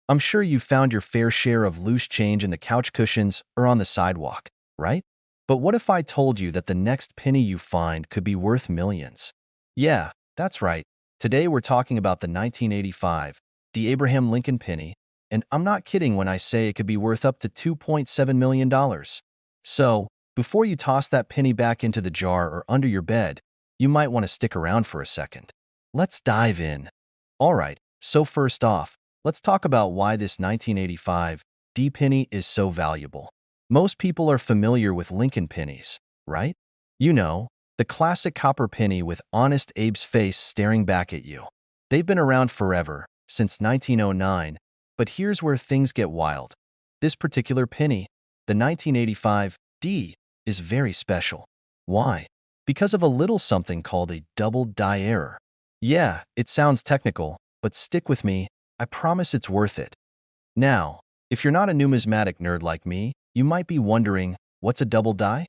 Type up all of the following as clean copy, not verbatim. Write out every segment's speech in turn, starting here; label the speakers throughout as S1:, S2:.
S1: I'm sure you've found your fair share of loose change in the couch cushions or on the sidewalk, right? But what if I told you that the next penny you find could be worth millions? Yeah, that's right. Today we're talking about the 1985 the Abraham Lincoln penny, and I'm not kidding when I say it could be worth up to $2.7 million. So, before you toss that penny back into the jar or under your bed, you might want to stick around for a second. Let's dive in. Alright, so first off, let's talk about why this 1985 D penny is so valuable. Most people are familiar with Lincoln pennies, right? You know, the classic copper penny with Honest Abe's face staring back at you. They've been around forever, since 1909, but here's where things get wild. This particular penny, the 1985 D, is very special. Why? Because of a little something called a double die error. Yeah, it sounds technical, but stick with me, I promise it's worth it. Now, if you're not a numismatic nerd like me, you might be wondering, what's a double die?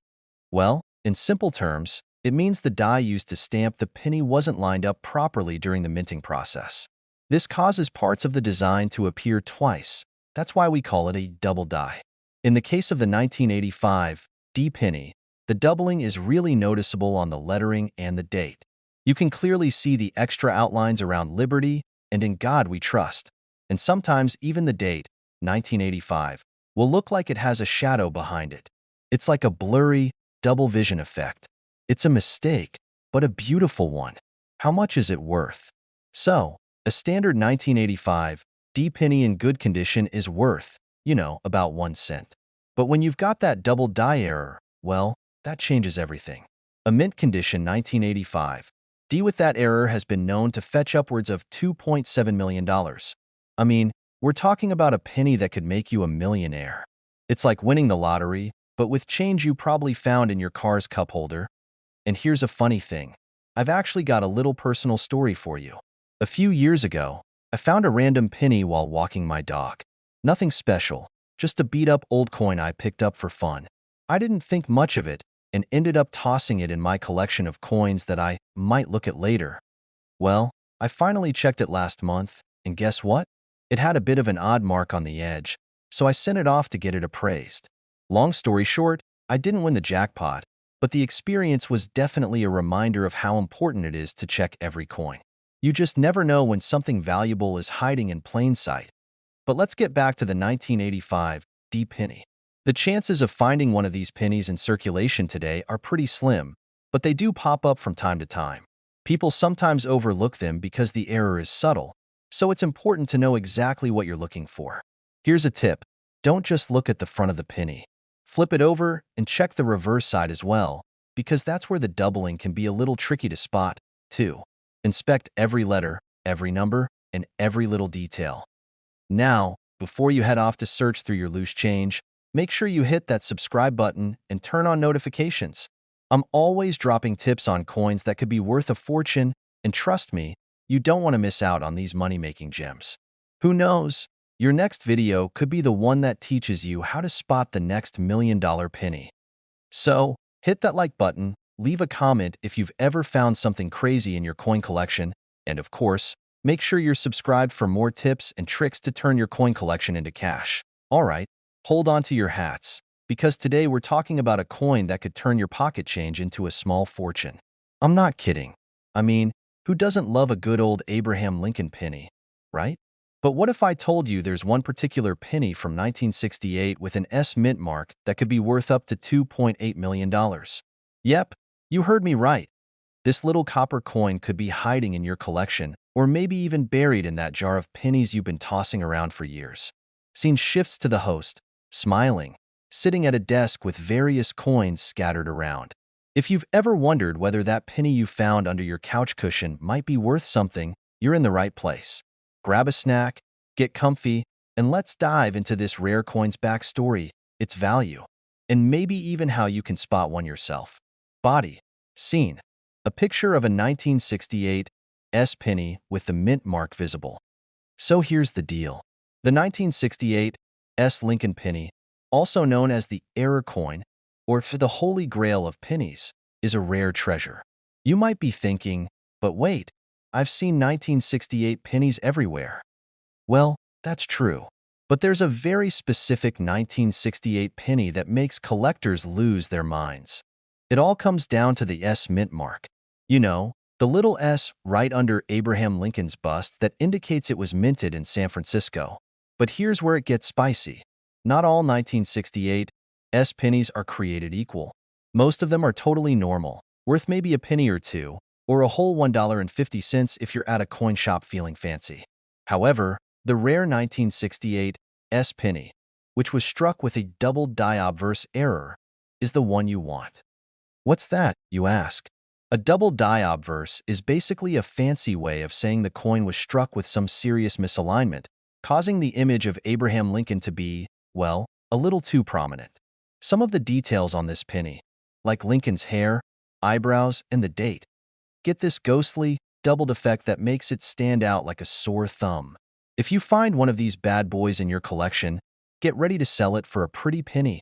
S1: Well, in simple terms, it means the die used to stamp the penny wasn't lined up properly during the minting process. This causes parts of the design to appear twice. That's why we call it a double die. In the case of the 1985 D penny, the doubling is really noticeable on the lettering and the date. You can clearly see the extra outlines around Liberty and In God We Trust, and sometimes even the date, 1985, will look like it has a shadow behind it. It's like a blurry, double vision effect. It's a mistake, but a beautiful one. How much is it worth? So, a standard 1985 D penny in good condition is worth, about 1 cent. But when you've got that double die error, well, that changes everything. A mint condition 1985 D with that error has been known to fetch upwards of $2.7 million. I mean, we're talking about a penny that could make you a millionaire. It's like winning the lottery, but with change you probably found in your car's cup holder. And here's a funny thing. I've actually got a little personal story for you. A few years ago, I found a random penny while walking my dog. Nothing special, just a beat-up old coin I picked up for fun. I didn't think much of it and ended up tossing it in my collection of coins that I might look at later. Well, I finally checked it last month, and guess what? It had a bit of an odd mark on the edge, so I sent it off to get it appraised. Long story short, I didn't win the jackpot, but the experience was definitely a reminder of how important it is to check every coin. You just never know when something valuable is hiding in plain sight. But let's get back to the 1985 D penny. The chances of finding one of these pennies in circulation today are pretty slim, but they do pop up from time to time. People sometimes overlook them because the error is subtle, so it's important to know exactly what you're looking for. Here's a tip. Don't just look at the front of the penny. Flip it over and check the reverse side as well, because that's where the doubling can be a little tricky to spot, too. Inspect every letter, every number, and every little detail. Now, before you head off to search through your loose change, make sure you hit that subscribe button and turn on notifications. I'm always dropping tips on coins that could be worth a fortune, and trust me, you don't want to miss out on these money-making gems. Who knows? Your next video could be the one that teaches you how to spot the next million-dollar penny. So, hit that like button, leave a comment if you've ever found something crazy in your coin collection, and of course, make sure you're subscribed for more tips and tricks to turn your coin collection into cash. Alright, hold on to your hats, because today we're talking about a coin that could turn your pocket change into a small fortune. I'm not kidding. I mean, who doesn't love a good old Abraham Lincoln penny, right? But what if I told you there's one particular penny from 1968 with an S mint mark that could be worth up to $2.8 million? Yep, you heard me right. This little copper coin could be hiding in your collection, or maybe even buried in that jar of pennies you've been tossing around for years. Scene shifts to the host, smiling, sitting at a desk with various coins scattered around. If you've ever wondered whether that penny you found under your couch cushion might be worth something, you're in the right place. Grab a snack, get comfy, and let's dive into this rare coin's backstory, its value, and maybe even how you can spot one yourself. Body. Scene. A picture of a 1968 S penny with the mint mark visible. So here's the deal. The 1968 S Lincoln penny, also known as the error coin, or for the holy grail of pennies, is a rare treasure. You might be thinking, but wait, I've seen 1968 pennies everywhere. Well, that's true. But there's a very specific 1968 penny that makes collectors lose their minds. It all comes down to the S mint mark. You know, the little S right under Abraham Lincoln's bust that indicates it was minted in San Francisco. But here's where it gets spicy. Not all 1968 S pennies are created equal. Most of them are totally normal, worth maybe a penny or two, or a whole $1.50 if you're at a coin shop feeling fancy. However, the rare 1968 S penny, which was struck with a double die obverse error, is the one you want. What's that, you ask? A double die obverse is basically a fancy way of saying the coin was struck with some serious misalignment, causing the image of Abraham Lincoln to be, well, a little too prominent. Some of the details on this penny, like Lincoln's hair, eyebrows, and the date, get this ghostly, doubled effect that makes it stand out like a sore thumb. If you find one of these bad boys in your collection, get ready to sell it for a pretty penny.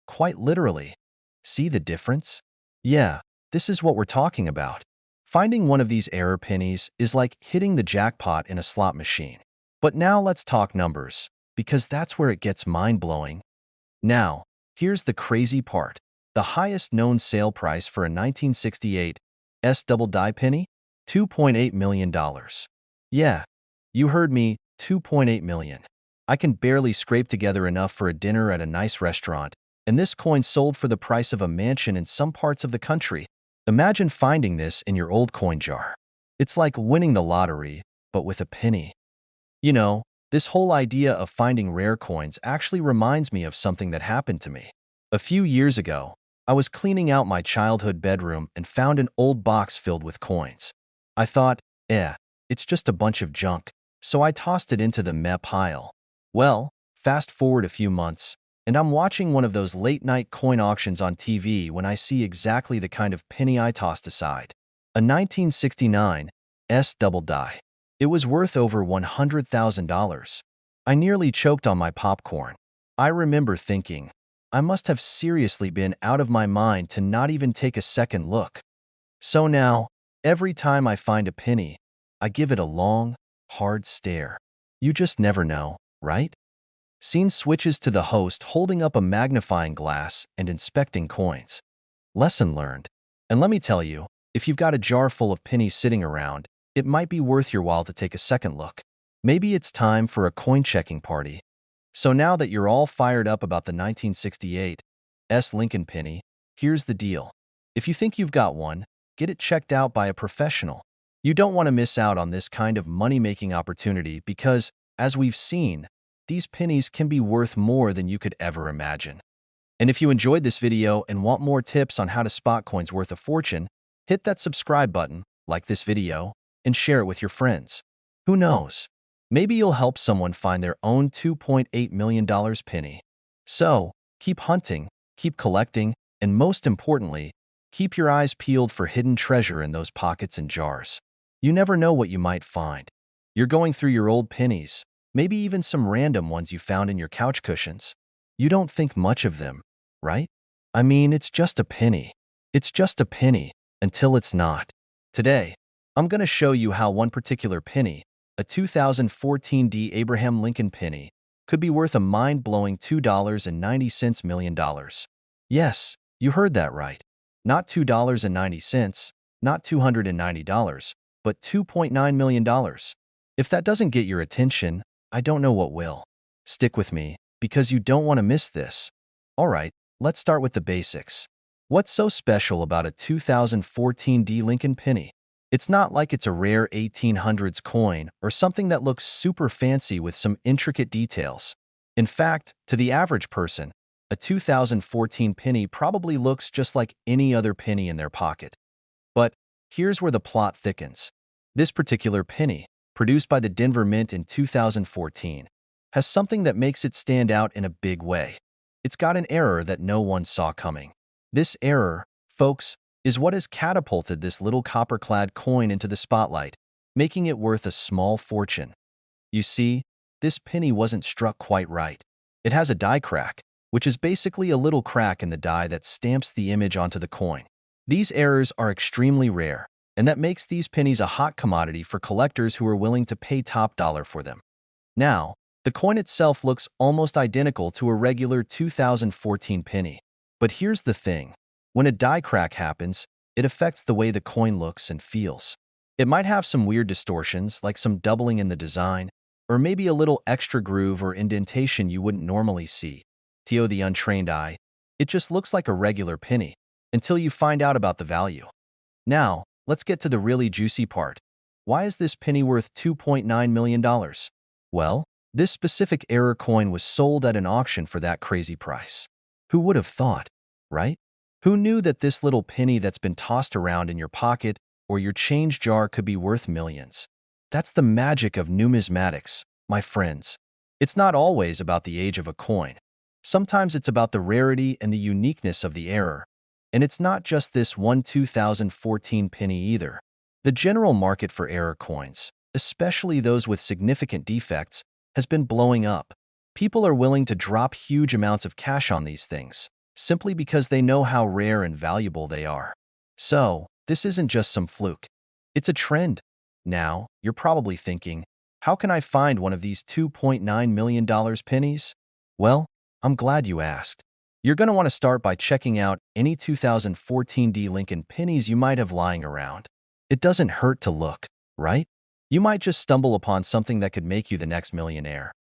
S1: Quite literally. See the difference? Yeah, this is what we're talking about. Finding one of these error pennies is like hitting the jackpot in a slot machine. But now let's talk numbers, because that's where it gets mind-blowing. Now, here's the crazy part. The highest known sale price for a 1968 S double die penny? $2.8 million. Yeah, you heard me, $2.8 million. I can barely scrape together enough for a dinner at a nice restaurant, and this coin sold for the price of a mansion in some parts of the country. Imagine finding this in your old coin jar. It's like winning the lottery, but with a penny. You know, this whole idea of finding rare coins actually reminds me of something that happened to me. A few years ago, I was cleaning out my childhood bedroom and found an old box filled with coins. I thought, it's just a bunch of junk, so I tossed it into the meh pile. Well, fast forward a few months, and I'm watching one of those late-night coin auctions on TV when I see exactly the kind of penny I tossed aside. A 1969 S double die. It was worth over $100,000. I nearly choked on my popcorn. I remember thinking, I must have seriously been out of my mind to not even take a second look. So now, every time I find a penny, I give it a long, hard stare. You just never know, right? Scene switches to the host holding up a magnifying glass and inspecting coins. Lesson learned. And let me tell you, if you've got a jar full of pennies sitting around, it might be worth your while to take a second look. Maybe it's time for a coin-checking party. So now that you're all fired up about the 1968 S Lincoln penny, here's the deal. If you think you've got one, get it checked out by a professional. You don't want to miss out on this kind of money-making opportunity because, as we've seen, these pennies can be worth more than you could ever imagine. And if you enjoyed this video and want more tips on how to spot coins worth a fortune, hit that subscribe button, like this video, and share it with your friends. Who knows? Maybe you'll help someone find their own $2.8 million penny. So, keep hunting, keep collecting, and most importantly, keep your eyes peeled for hidden treasure in those pockets and jars. You never know what you might find. You're going through your old pennies, maybe even some random ones you found in your couch cushions. You don't think much of them, right? I mean, it's just a penny. It's just a penny, until it's not. Today, I'm going to show you how one particular penny, a 2014 D Abraham Lincoln penny, could be worth a mind-blowing $2.90 million. Yes, you heard that right. Not $2.90, not $290, but $2.9 million. If that doesn't get your attention, I don't know what will. Stick with me, because you don't want to miss this. Alright, let's start with the basics. What's so special about a 2014 D Lincoln penny? It's not like it's a rare 1800s coin or something that looks super fancy with some intricate details. In fact, to the average person, a 2014 penny probably looks just like any other penny in their pocket. But here's where the plot thickens. This particular penny, produced by the Denver Mint in 2014, has something that makes it stand out in a big way. It's got an error that no one saw coming. This error, folks, is what has catapulted this little copper-clad coin into the spotlight, making it worth a small fortune. You see, this penny wasn't struck quite right. It has a die crack, which is basically a little crack in the die that stamps the image onto the coin. These errors are extremely rare, and that makes these pennies a hot commodity for collectors who are willing to pay top dollar for them. Now, The coin itself looks almost identical to a regular 2014 penny. But here's the thing. When a die crack happens, it affects the way the coin looks and feels. It might have some weird distortions, like some doubling in the design, or maybe a little extra groove or indentation you wouldn't normally see. To the untrained eye, it just looks like a regular penny, until you find out about the value. Now, let's get to the really juicy part. Why is this penny worth $2.9 million? Well, this specific error coin was sold at an auction for that crazy price. Who would have thought, right? Who knew that this little penny that's been tossed around in your pocket or your change jar could be worth millions? That's the magic of numismatics, my friends. It's not always about the age of a coin. Sometimes it's about the rarity and the uniqueness of the error. And it's not just this one 2014 penny either. The general market for error coins, especially those with significant defects, has been blowing up. People are willing to drop huge amounts of cash on these things, simply because they know how rare and valuable they are. So, this isn't just some fluke. It's a trend. Now, you're probably thinking, how can I find one of these $2.9 million pennies? Well, I'm glad you asked. You're going to want to start by checking out any 2014 D Lincoln pennies you might have lying around. It doesn't hurt to look, right? You might just stumble upon something that could make you the next millionaire.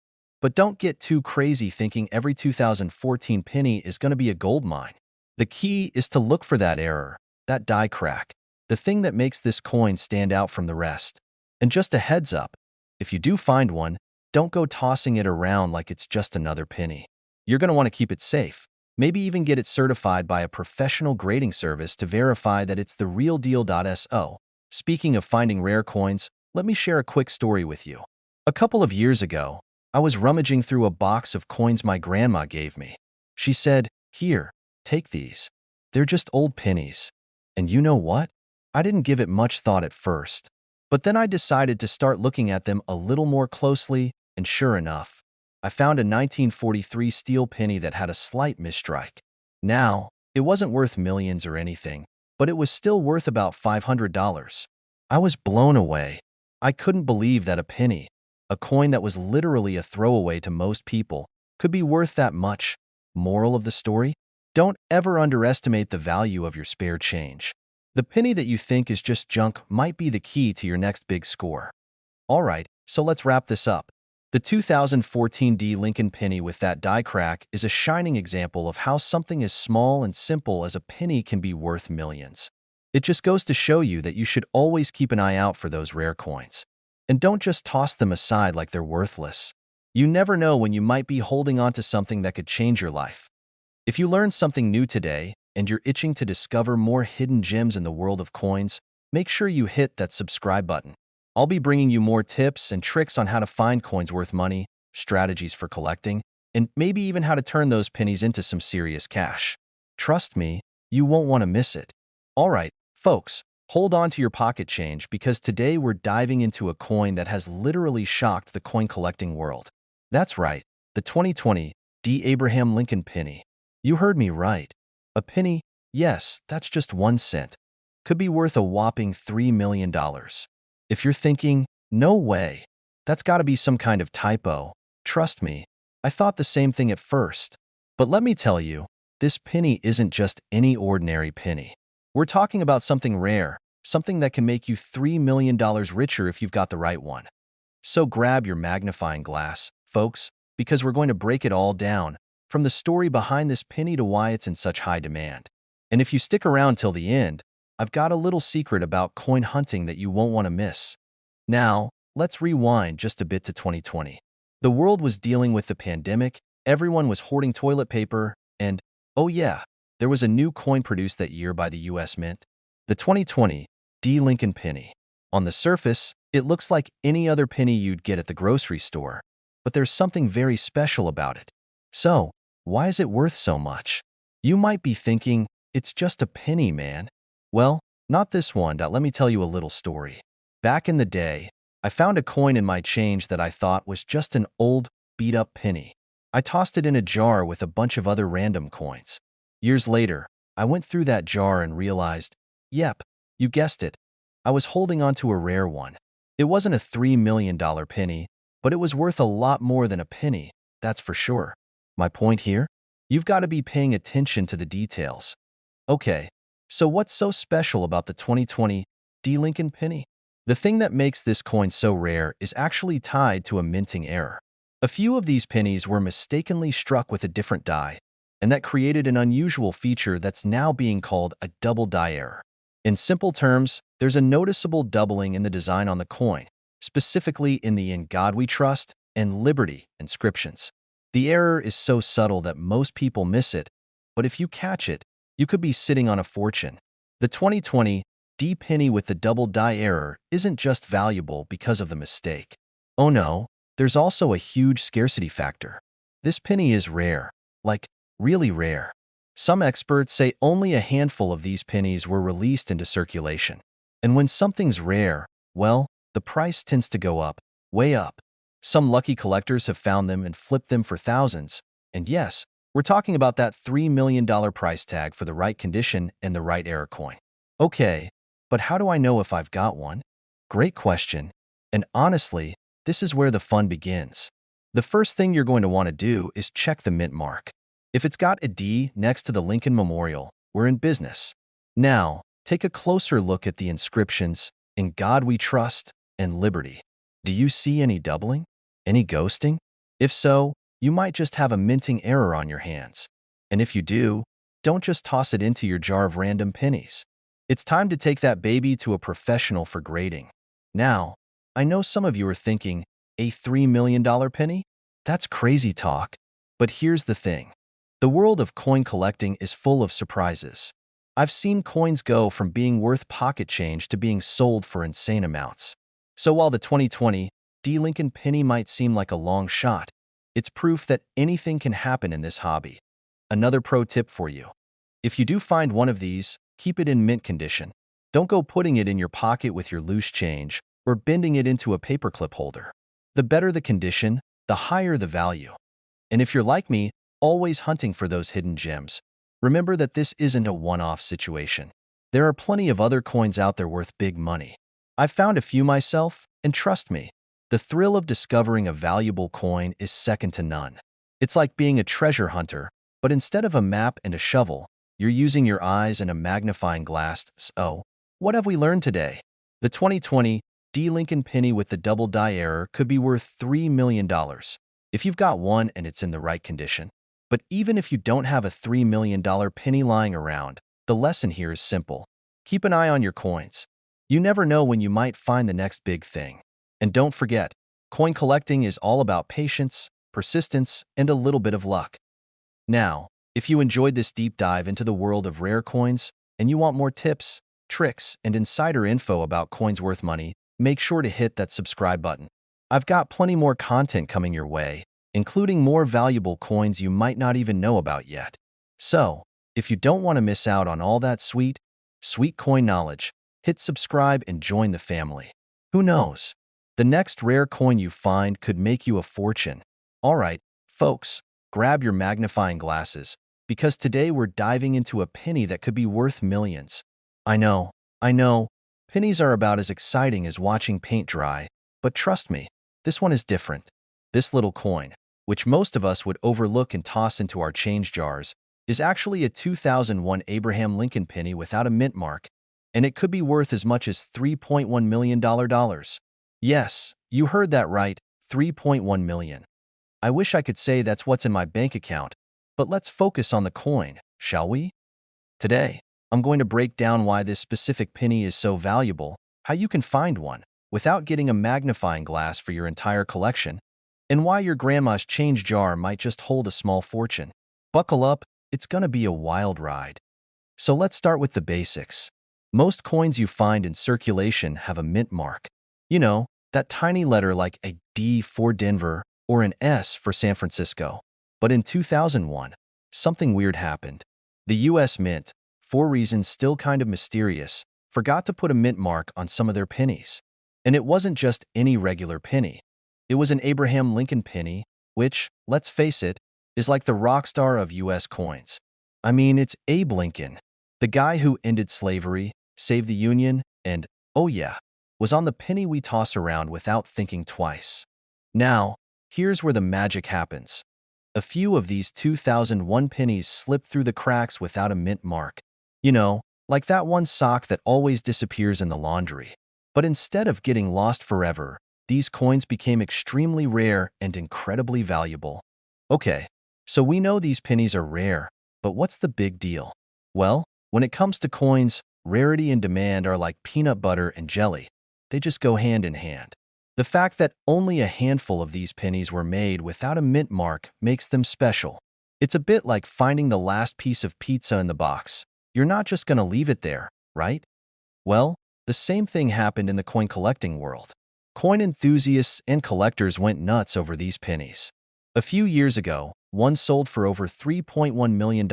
S1: But don't get too crazy thinking every 2014 penny is going to be a gold mine. The key is to look for that error, that die crack, the thing that makes this coin stand out from the rest. And just a heads up, if you do find one, don't go tossing it around like it's just another penny. You're going to want to keep it safe. Maybe even get it certified by a professional grading service to verify that it's the real deal. So, speaking of finding rare coins, let me share a quick story with you. A couple of years ago, I was rummaging through a box of coins my grandma gave me. She said, "Here, take these. They're just old pennies." And you know what? I didn't give it much thought at first. But then I decided to start looking at them a little more closely, and sure enough, I found a 1943 steel penny that had a slight misstrike. Now, it wasn't worth millions or anything, but it was still worth about $500. I was blown away. I couldn't believe that a penny, a coin that was literally a throwaway to most people, could be worth that much. Moral of the story? Don't ever underestimate the value of your spare change. The penny that you think is just junk might be the key to your next big score. Alright, so let's wrap this up. The 2014 D Lincoln penny with that die crack is a shining example of how something as small and simple as a penny can be worth millions. It just goes to show you that you should always keep an eye out for those rare coins. And don't just toss them aside like they're worthless. You never know when you might be holding on to something that could change your life. If you learned something new today, and you're itching to discover more hidden gems in the world of coins, make sure you hit that subscribe button. I'll be bringing you more tips and tricks on how to find coins worth money, strategies for collecting, and maybe even how to turn those pennies into some serious cash. Trust me, you won't want to miss it. Alright, folks, hold on to your pocket change because today we're diving into a coin that has literally shocked the coin collecting world. That's right, the 2020 D. Abraham Lincoln penny. You heard me right. A penny, yes, that's just 1 cent, could be worth a whopping $3 million. If you're thinking, no way, that's got to be some kind of typo, trust me, I thought the same thing at first. But let me tell you, this penny isn't just any ordinary penny. We're talking about something rare, something that can make you $3 million richer if you've got the right one. So grab your magnifying glass, folks, because we're going to break it all down, from the story behind this penny to why it's in such high demand. And if you stick around till the end, I've got a little secret about coin hunting that you won't want to miss. Now, let's rewind just a bit to 2020. The world was dealing with the pandemic, everyone was hoarding toilet paper, and, oh yeah, there was a new coin produced that year by the US Mint, the 2020 D. Lincoln penny. On the surface, it looks like any other penny you'd get at the grocery store, but there's something very special about it. So, why is it worth so much? You might be thinking, it's just a penny, man. Well, not this one. Let me tell you a little story. Back in the day, I found a coin in my change that I thought was just an old, beat-up penny. I tossed it in a jar with a bunch of other random coins. Years later, I went through that jar and realized, yep, you guessed it, I was holding on to a rare one. It wasn't a $3 million penny, but it was worth a lot more than a penny, that's for sure. My point here? You've got to be paying attention to the details. Okay, so what's so special about the 2020 D. Lincoln penny? The thing that makes this coin so rare is actually tied to a minting error. A few of these pennies were mistakenly struck with a different die, and that created an unusual feature that's now being called a double die error. In simple terms, there's a noticeable doubling in the design on the coin, specifically in the "In God We Trust" and "Liberty" inscriptions. The error is so subtle that most people miss it, but if you catch it, you could be sitting on a fortune. The 2020 D penny with the double die error isn't just valuable because of the mistake. Oh no, there's also a huge scarcity factor. This penny is rare, like really rare. Some experts say only a handful of these pennies were released into circulation. And when something's rare, well, the price tends to go up, way up. Some lucky collectors have found them and flipped them for thousands. And yes, we're talking about that $3 million price tag for the right condition and the right error coin. Okay, but how do I know if I've got one? Great question. And honestly, this is where the fun begins. The first thing you're going to want to do is check the mint mark. If it's got a D next to the Lincoln Memorial, we're in business. Now, take a closer look at the inscriptions, "In God We Trust" and "Liberty." Do you see any doubling? Any ghosting? If so, you might just have a minting error on your hands. And if you do, don't just toss it into your jar of random pennies. It's time to take that baby to a professional for grading. Now, I know some of you are thinking, a $3 million penny? That's crazy talk. But here's the thing. The world of coin collecting is full of surprises. I've seen coins go from being worth pocket change to being sold for insane amounts. So while the 2020 D. Lincoln penny might seem like a long shot, it's proof that anything can happen in this hobby. Another pro tip for you. If you do find one of these, keep it in mint condition. Don't go putting it in your pocket with your loose change or bending it into a paperclip holder. The better the condition, the higher the value. And if you're like me, always hunting for those hidden gems, remember that this isn't a one-off situation. There are plenty of other coins out there worth big money. I've found a few myself, and trust me, the thrill of discovering a valuable coin is second to none. It's like being a treasure hunter, but instead of a map and a shovel, you're using your eyes and a magnifying glass. So, what have we learned today? The 2020 D. Lincoln penny with the double die error could be worth $3 million if you've got one and it's in the right condition. But even if you don't have a $3 million penny lying around, the lesson here is simple. Keep an eye on your coins. You never know when you might find the next big thing. And don't forget, coin collecting is all about patience, persistence, and a little bit of luck. Now, if you enjoyed this deep dive into the world of rare coins and you want more tips, tricks, and insider info about coins worth money, make sure to hit that subscribe button. I've got plenty more content coming your way, including more valuable coins you might not even know about yet. So, if you don't want to miss out on all that sweet coin knowledge, hit subscribe and join the family. Who knows? The next rare coin you find could make you a fortune. All right, folks, grab your magnifying glasses, because today we're diving into a penny that could be worth millions. I know, pennies are about as exciting as watching paint dry, but trust me, this one is different. This little coin, which most of us would overlook and toss into our change jars, is actually a 2001 Abraham Lincoln penny without a mint mark, and it could be worth as much as $3.1 million. Yes, you heard that right, $3.1 million. I wish I could say that's what's in my bank account, but let's focus on the coin, shall we? Today, I'm going to break down why this specific penny is so valuable, how you can find one without getting a magnifying glass for your entire collection, and why your grandma's change jar might just hold a small fortune. Buckle up, it's gonna be a wild ride. So let's start with the basics. Most coins you find in circulation have a mint mark. You know, that tiny letter like a D for Denver or an S for San Francisco. But in 2001, something weird happened. The US Mint, for reasons still kind of mysterious, forgot to put a mint mark on some of their pennies. And it wasn't just any regular penny. It was an Abraham Lincoln penny, which, let's face it, is like the rock star of US coins. I mean, it's Abe Lincoln, the guy who ended slavery, saved the Union, and, oh yeah, was on the penny we toss around without thinking twice. Now, here's where the magic happens. A few of these 2001 pennies slip through the cracks without a mint mark. You know, like that one sock that always disappears in the laundry. But instead of getting lost forever, these coins became extremely rare and incredibly valuable. Okay, so we know these pennies are rare, but what's the big deal? Well, when it comes to coins, rarity and demand are like peanut butter and jelly. They just go hand in hand. The fact that only a handful of these pennies were made without a mint mark makes them special. It's a bit like finding the last piece of pizza in the box. You're not just going to leave it there, right? Well, the same thing happened in the coin collecting world. Coin enthusiasts and collectors went nuts over these pennies. A few years ago, one sold for over $3.1 million,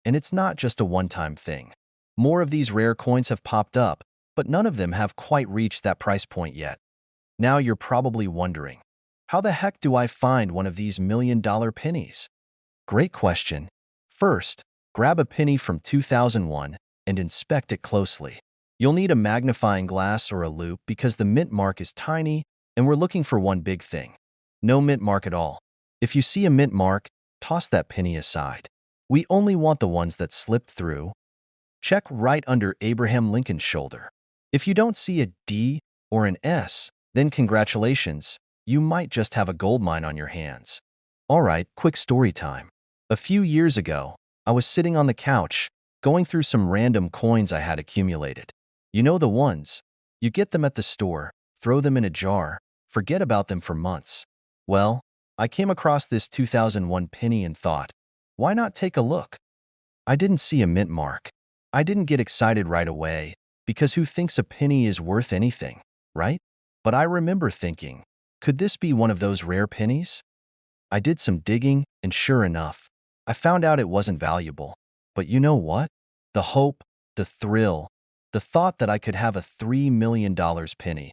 S1: and it's not just a one-time thing. More of these rare coins have popped up, but none of them have quite reached that price point yet. Now you're probably wondering, how the heck do I find one of these million-dollar pennies? Great question. First, grab a penny from 2001 and inspect it closely. You'll need a magnifying glass or a loupe because the mint mark is tiny and we're looking for one big thing. No mint mark at all. If you see a mint mark, toss that penny aside. We only want the ones that slipped through. Check right under Abraham Lincoln's shoulder. If you don't see a D or an S, then congratulations, you might just have a gold mine on your hands. All right, quick story time. A few years ago, I was sitting on the couch, going through some random coins I had accumulated. You know the ones. You get them at the store, throw them in a jar, forget about them for months. Well, I came across this 2001 penny and thought, why not take a look? I didn't see a mint mark. I didn't get excited right away, because who thinks a penny is worth anything, right? But I remember thinking, could this be one of those rare pennies? I did some digging, and sure enough, I found out it wasn't valuable. But you know what? The hope, the thrill, the thought that I could have a $3 million penny.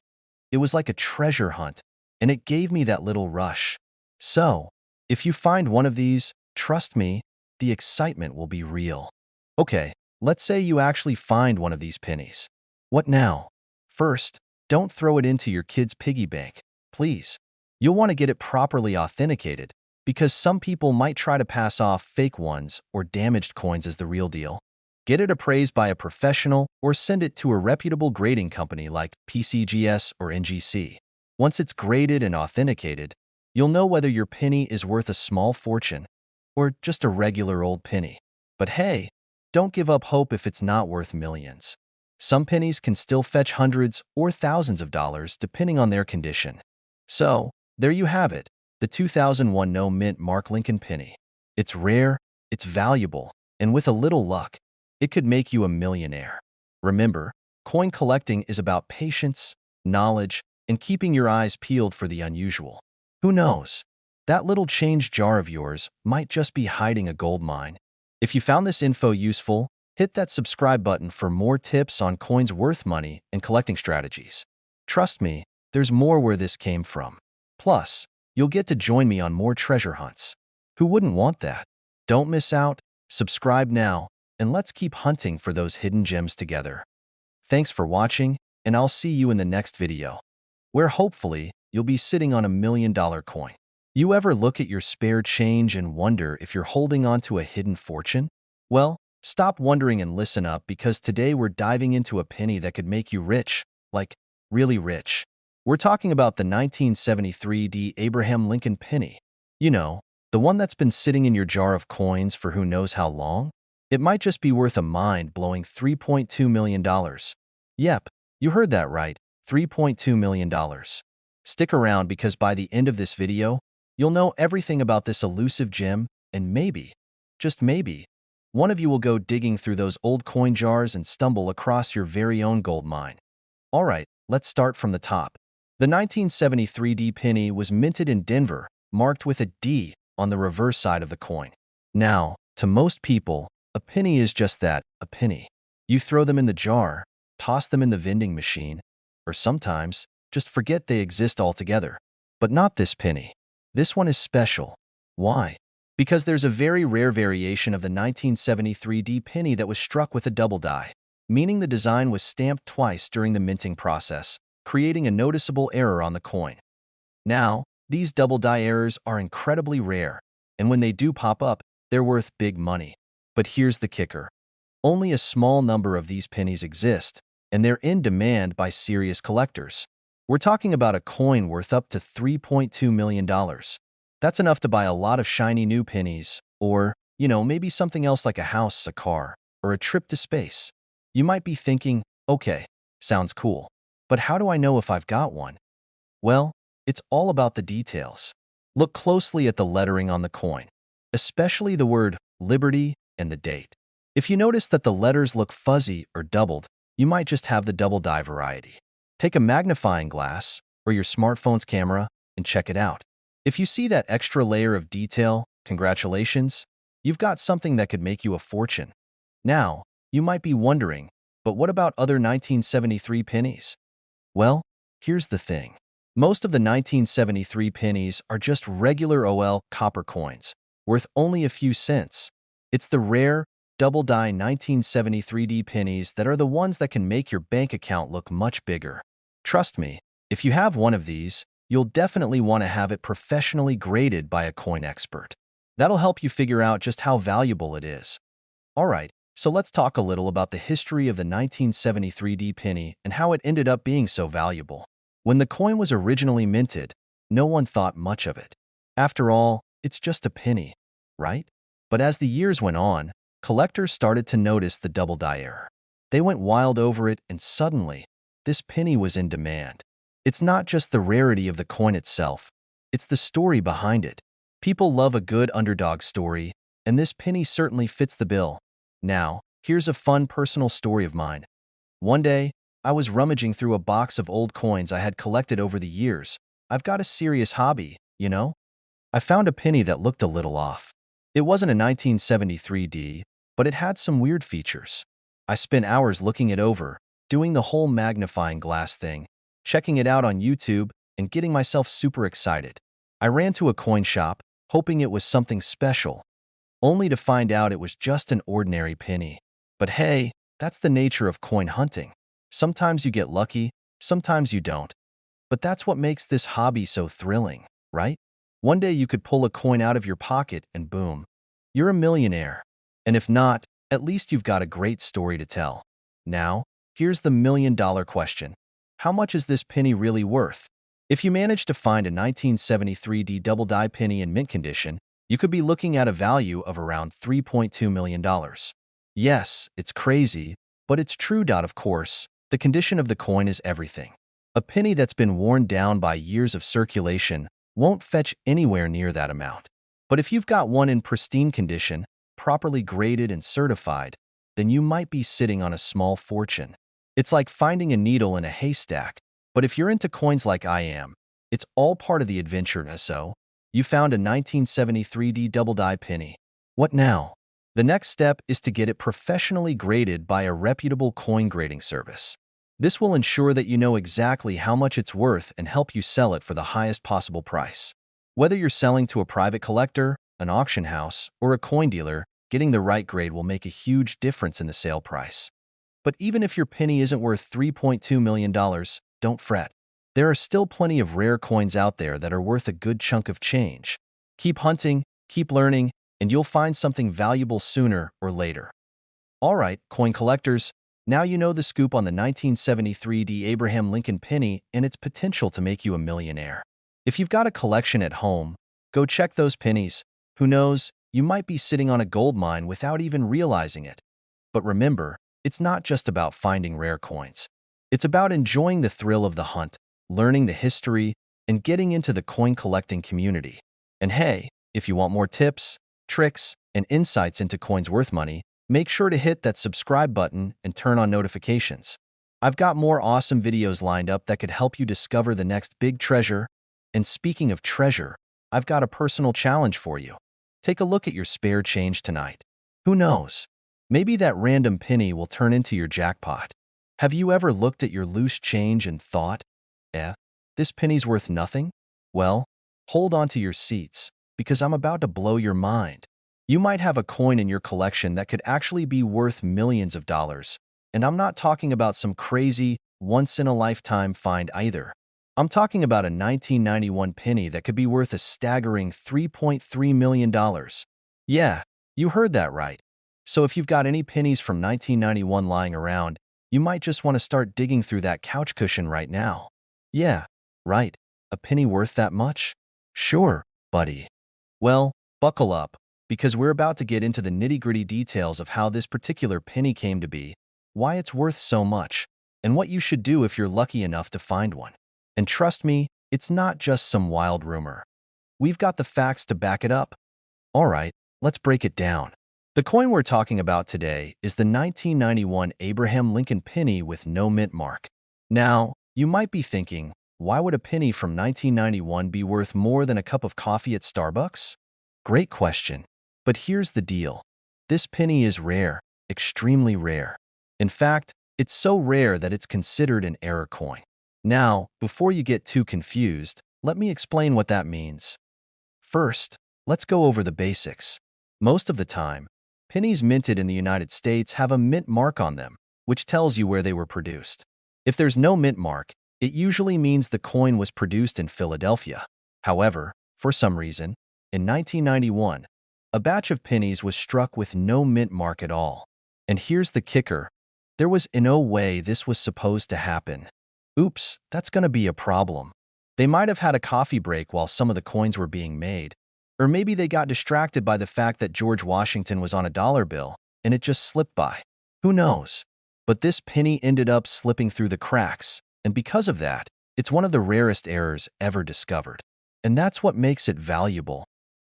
S1: It was like a treasure hunt, and it gave me that little rush. So, if you find one of these, trust me, the excitement will be real. Okay, let's say you actually find one of these pennies. What now? First, don't throw it into your kid's piggy bank, please. You'll want to get it properly authenticated because some people might try to pass off fake ones or damaged coins as the real deal. Get it appraised by a professional or send it to a reputable grading company like PCGS or NGC. Once it's graded and authenticated, you'll know whether your penny is worth a small fortune or just a regular old penny. But hey, don't give up hope if it's not worth millions. Some pennies can still fetch hundreds or thousands of dollars depending on their condition. So, there you have it, the 2001 no mint Mark Lincoln penny. It's rare, it's valuable, and with a little luck, it could make you a millionaire. Remember, coin collecting is about patience, knowledge, and keeping your eyes peeled for the unusual. Who knows? That little change jar of yours might just be hiding a gold mine. If you found this info useful, hit that subscribe button for more tips on coins worth money and collecting strategies. Trust me, there's more where this came from. Plus, you'll get to join me on more treasure hunts. Who wouldn't want that? Don't miss out, subscribe now, and let's keep hunting for those hidden gems together. Thanks for watching, and I'll see you in the next video, where hopefully you'll be sitting on a $1 million coin. You ever look at your spare change and wonder if you're holding on to a hidden fortune? Well, stop wondering and listen up because today we're diving into a penny that could make you rich, like really rich. We're talking about the 1973 Abraham Lincoln penny. You know, the one that's been sitting in your jar of coins for who knows how long? It might just be worth a mind-blowing $3.2 million. Yep, you heard that right, $3.2 million. Stick around because by the end of this video, you'll know everything about this elusive gem and maybe, just maybe, one of you will go digging through those old coin jars and stumble across your very own gold mine. All right, let's start from the top. The 1973 D penny was minted in Denver, marked with a D on the reverse side of the coin. Now, to most people, a penny is just that, a penny. You throw them in the jar, toss them in the vending machine, or sometimes just forget they exist altogether. But not this penny. This one is special. Why? Because there's a very rare variation of the 1973 D penny that was struck with a double die, meaning the design was stamped twice during the minting process, creating a noticeable error on the coin. Now, these double die errors are incredibly rare, and when they do pop up, they're worth big money. But here's the kicker. Only a small number of these pennies exist, and they're in demand by serious collectors. We're talking about a coin worth up to $3.2 million. That's enough to buy a lot of shiny new pennies, or, maybe something else like a house, a car, or a trip to space. You might be thinking, okay, sounds cool, but how do I know if I've got one? Well, it's all about the details. Look closely at the lettering on the coin, especially the word Liberty and the date. If you notice that the letters look fuzzy or doubled, you might just have the double die variety. Take a magnifying glass or your smartphone's camera and check it out. If you see that extra layer of detail, congratulations, you've got something that could make you a fortune. Now, you might be wondering, but what about other 1973 pennies? Well, here's the thing. Most of the 1973 pennies are just regular OL copper coins, worth only a few cents. It's the rare, double-die 1973D pennies that are the ones that can make your bank account look much bigger. Trust me, if you have one of these, you'll definitely want to have it professionally graded by a coin expert. That'll help you figure out just how valuable it is. Alright, so let's talk a little about the history of the 1973D penny and how it ended up being so valuable. When the coin was originally minted, no one thought much of it. After all, it's just a penny, right? But as the years went on, collectors started to notice the double die error. They went wild over it, and suddenly, this penny was in demand. It's not just the rarity of the coin itself, it's the story behind it. People love a good underdog story, and this penny certainly fits the bill. Now, here's a fun personal story of mine. One day, I was rummaging through a box of old coins I had collected over the years. I've got a serious hobby, you know? I found a penny that looked a little off. It wasn't a 1973D, but it had some weird features. I spent hours looking it over, doing the whole magnifying glass thing, checking it out on YouTube, and getting myself super excited. I ran to a coin shop, hoping it was something special, only to find out it was just an ordinary penny. But hey, that's the nature of coin hunting. Sometimes you get lucky, sometimes you don't. But that's what makes this hobby so thrilling, right? One day you could pull a coin out of your pocket and boom, you're a millionaire. And if not, at least you've got a great story to tell. Now, here's the million-dollar question. How much is this penny really worth? If you manage to find a 1973D double-die penny in mint condition, you could be looking at a value of around $3.2 million. Yes, it's crazy, but it's true. Of course, the condition of the coin is everything. A penny that's been worn down by years of circulation won't fetch anywhere near that amount. But if you've got one in pristine condition, properly graded and certified, then you might be sitting on a small fortune. It's like finding a needle in a haystack. But if you're into coins like I am, it's all part of the adventure. So, you found a 1973D double-die penny. What now? The next step is to get it professionally graded by a reputable coin grading service. This will ensure that you know exactly how much it's worth and help you sell it for the highest possible price. Whether you're selling to a private collector, an auction house, or a coin dealer, getting the right grade will make a huge difference in the sale price. But even if your penny isn't worth $3.2 million, don't fret. There are still plenty of rare coins out there that are worth a good chunk of change. Keep hunting, keep learning, and you'll find something valuable sooner or later. Alright, coin collectors, now you know the scoop on the 1973D Abraham Lincoln penny and its potential to make you a millionaire. If you've got a collection at home, go check those pennies. Who knows, you might be sitting on a gold mine without even realizing it. But remember, it's not just about finding rare coins. It's about enjoying the thrill of the hunt, learning the history, and getting into the coin collecting community. And hey, if you want more tips, tricks, and insights into coins worth money, make sure to hit that subscribe button and turn on notifications. I've got more awesome videos lined up that could help you discover the next big treasure. And speaking of treasure, I've got a personal challenge for you. Take a look at your spare change tonight. Who knows? Maybe that random penny will turn into your jackpot. Have you ever looked at your loose change and thought, this penny's worth nothing? Well, hold on to your seats, because I'm about to blow your mind. You might have a coin in your collection that could actually be worth millions of dollars. And I'm not talking about some crazy, once-in-a-lifetime find either. I'm talking about a 1991 penny that could be worth a staggering $3.3 million. Yeah, you heard that right. So if you've got any pennies from 1991 lying around, you might just want to start digging through that couch cushion right now. Yeah, right. A penny worth that much? Sure, buddy. Well, buckle up, because we're about to get into the nitty-gritty details of how this particular penny came to be, why it's worth so much, and what you should do if you're lucky enough to find one. And trust me, it's not just some wild rumor. We've got the facts to back it up. All right, let's break it down. The coin we're talking about today is the 1991 Abraham Lincoln penny with no mint mark. Now, you might be thinking, why would a penny from 1991 be worth more than a cup of coffee at Starbucks? Great question. But here's the deal. This penny is rare, extremely rare. In fact, it's so rare that it's considered an error coin. Now, before you get too confused, let me explain what that means. First, let's go over the basics. Most of the time, pennies minted in the United States have a mint mark on them, which tells you where they were produced. If there's no mint mark, it usually means the coin was produced in Philadelphia. However, for some reason, in 1991, a batch of pennies was struck with no mint mark at all. And here's the kicker. There was no way this was supposed to happen. Oops, that's gonna be a problem. They might have had a coffee break while some of the coins were being made, or maybe they got distracted by the fact that George Washington was on a dollar bill and it just slipped by. Who knows? But this penny ended up slipping through the cracks, and because of that, it's one of the rarest errors ever discovered. And that's what makes it valuable.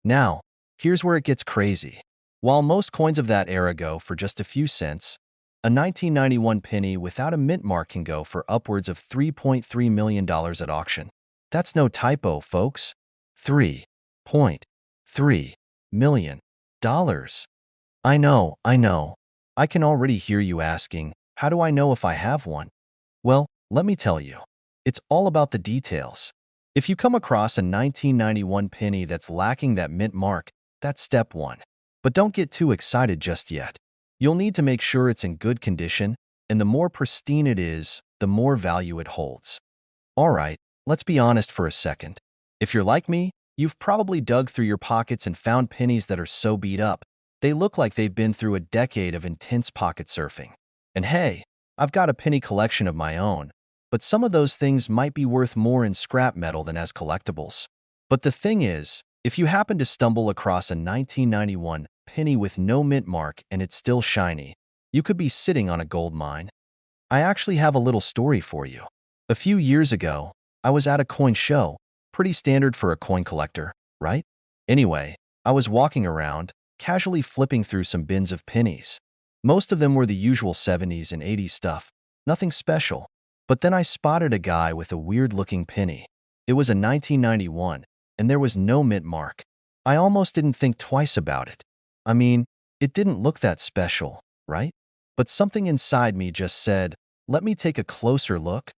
S1: Now, here's where it gets crazy. While most coins of that era go for just a few cents, a 1991 penny without a mint mark can go for upwards of $3.3 million at auction. That's no typo, folks. $3.3 million. I know. I can already hear you asking, how do I know if I have one? Well, let me tell you. It's all about the details. If you come across a 1991 penny that's lacking that mint mark, that's step one. But don't get too excited just yet. You'll need to make sure it's in good condition, and the more pristine it is, the more value it holds. All right, let's be honest for a second. If you're like me, you've probably dug through your pockets and found pennies that are so beat up, they look like they've been through a decade of intense pocket surfing. And hey, I've got a penny collection of my own, but some of those things might be worth more in scrap metal than as collectibles. But the thing is, if you happen to stumble across a 1991 penny with no mint mark and it's still shiny, you could be sitting on a gold mine. I actually have a little story for you. A few years ago, I was at a coin show, pretty standard for a coin collector, right? Anyway, I was walking around, casually flipping through some bins of pennies. Most of them were the usual 70s and 80s stuff, nothing special. But then I spotted a guy with a weird-looking penny. It was a 1991, and there was no mint mark. I almost didn't think twice about it. I mean, it didn't look that special, right? But something inside me just said, let me take a closer look.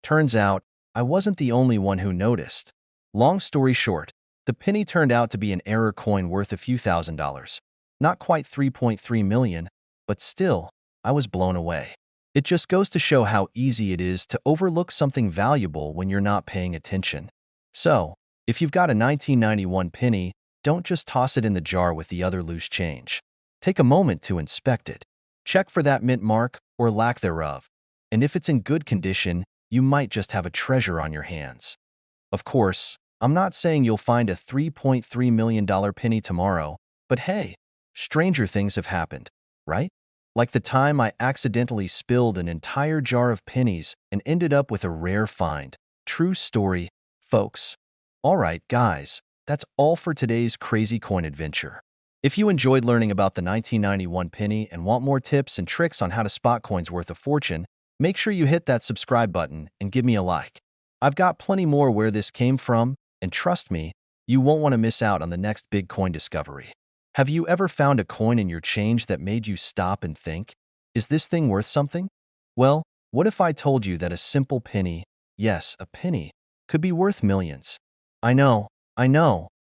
S1: Turns out, I wasn't the only one who noticed. Long story short, the penny turned out to be an error coin worth a few $1,000s. Not quite 3.3 million, but still, I was blown away. It just goes to show how easy it is to overlook something valuable when you're not paying attention. So, if you've got a 1991 penny, don't just toss it in the jar with the other loose change. Take a moment to inspect it. Check for that mint mark or lack thereof. And if it's in good condition, you might just have a treasure on your hands. Of course, I'm not saying you'll find a $3.3 million penny tomorrow, but hey, stranger things have happened, right? Like the time I accidentally spilled an entire jar of pennies and ended up with a rare find. True story, folks. All right, guys, that's all for today's crazy coin adventure. If you enjoyed learning about the 1991 penny and want more tips and tricks on how to spot coins worth a fortune, make sure you hit that subscribe button and give me a like. I've got plenty more where this came from, and trust me, you won't want to miss out on the next big coin discovery. Have you ever found a coin in your change that made you stop and think, is this thing worth something? Well, what if I told you that a simple penny, yes, a penny, could be worth millions? I know,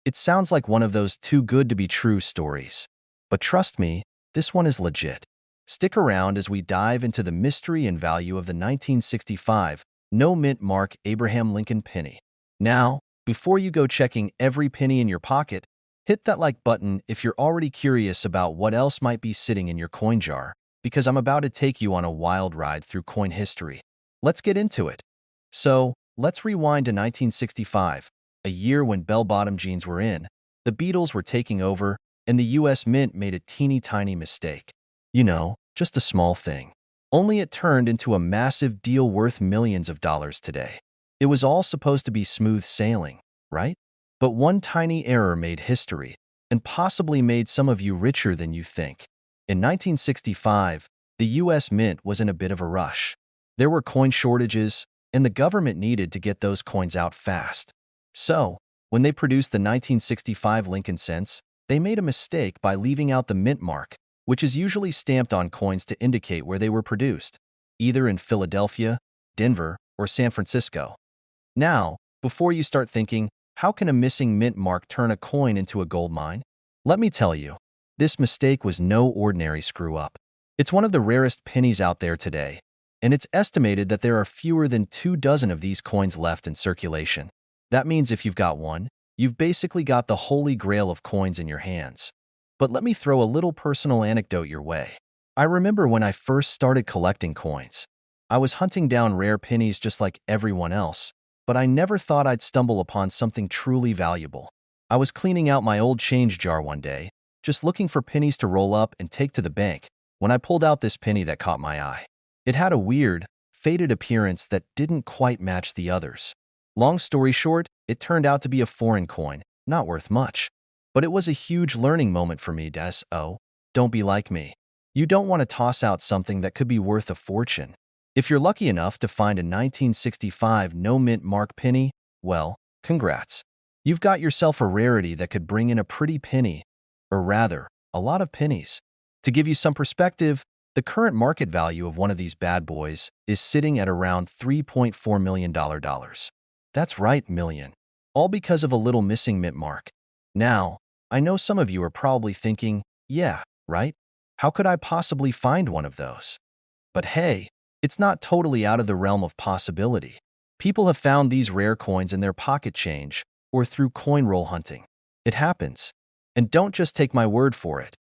S1: it sounds like one of those too good to be true stories. But trust me, this one is legit. Stick around as we dive into the mystery and value of the 1965 No mint mark Abraham Lincoln penny. Now, before you go checking every penny in your pocket, hit that like button if you're already curious about what else might be sitting in your coin jar, because I'm about to take you on a wild ride through coin history. Let's get into it. So, let's rewind to 1965, a year when bell-bottom jeans were in, the Beatles were taking over, and the US Mint made a teeny-tiny mistake. You know, just a small thing. Only it turned into a massive deal worth millions of dollars today. It was all supposed to be smooth sailing, right? But one tiny error made history, and possibly made some of you richer than you think. In 1965, the US Mint was in a bit of a rush. There were coin shortages, and the government needed to get those coins out fast. So, when they produced the 1965 Lincoln cents, they made a mistake by leaving out the mint mark, which is usually stamped on coins to indicate where they were produced, either in Philadelphia, Denver, or San Francisco. Now, before you start thinking, how can a missing mint mark turn a coin into a gold mine? Let me tell you, this mistake was no ordinary screw-up. It's one of the rarest pennies out there today, and it's estimated that there are fewer than 24 of these coins left in circulation. That means if you've got one, you've basically got the holy grail of coins in your hands. But let me throw a little personal anecdote your way. I remember when I first started collecting coins. I was hunting down rare pennies just like everyone else, but I never thought I'd stumble upon something truly valuable. I was cleaning out my old change jar one day, just looking for pennies to roll up and take to the bank, when I pulled out this penny that caught my eye. It had a weird, faded appearance that didn't quite match the others. Long story short, it turned out to be a foreign coin, not worth much. But it was a huge learning moment for me, don't be like me. You don't want to toss out something that could be worth a fortune. If you're lucky enough to find a 1965 no-mint mark penny, well, congrats. You've got yourself a rarity that could bring in a pretty penny, or rather, a lot of pennies. To give you some perspective, the current market value of one of these bad boys is sitting at around $3.4 million. That's right, million. All because of a little missing mint mark. Now, I know some of you are probably thinking, yeah, right? How could I possibly find one of those? But hey, it's not totally out of the realm of possibility. People have found these rare coins in their pocket change or through coin roll hunting. It happens. And don't just take my word for it.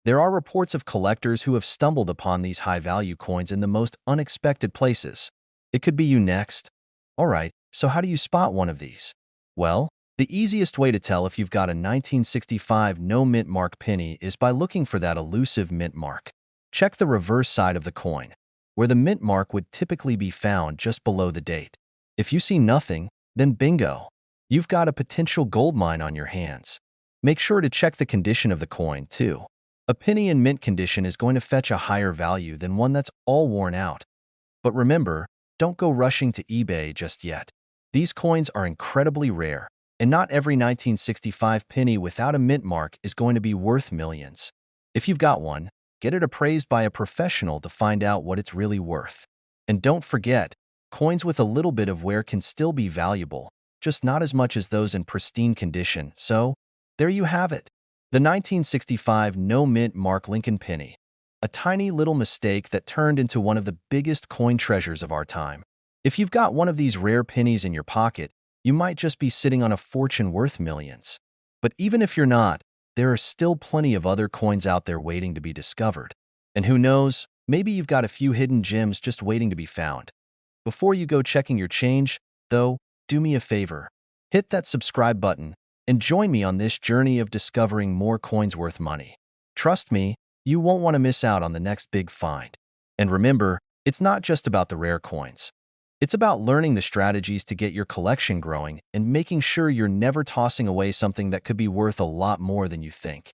S1: There are reports of collectors who have stumbled upon these high-value coins in the most unexpected places. It could be you next. All right, so how do you spot one of these? Well, the easiest way to tell if you've got a 1965 no-mint mark penny is by looking for that elusive mint mark. Check the reverse side of the coin, where the mint mark would typically be found just below the date. If you see nothing, then bingo. You've got a potential gold mine on your hands. Make sure to check the condition of the coin, too. A penny in mint condition is going to fetch a higher value than one that's all worn out. But remember, don't go rushing to eBay just yet. These coins are incredibly rare, and not every 1965 penny without a mint mark is going to be worth millions. If you've got one, get it appraised by a professional to find out what it's really worth. And don't forget, coins with a little bit of wear can still be valuable, just not as much as those in pristine condition. So, there you have it. The 1965 no-mint mark Lincoln penny. A tiny little mistake that turned into one of the biggest coin treasures of our time. If you've got one of these rare pennies in your pocket, you might just be sitting on a fortune worth millions. But even if you're not, there are still plenty of other coins out there waiting to be discovered. And who knows, maybe you've got a few hidden gems just waiting to be found. Before you go checking your change, though, do me a favor. Hit that subscribe button and join me on this journey of discovering more coins worth money. Trust me, you won't want to miss out on the next big find. And remember, it's not just about the rare coins. It's about learning the strategies to get your collection growing and making sure you're never tossing away something that could be worth a lot more than you think.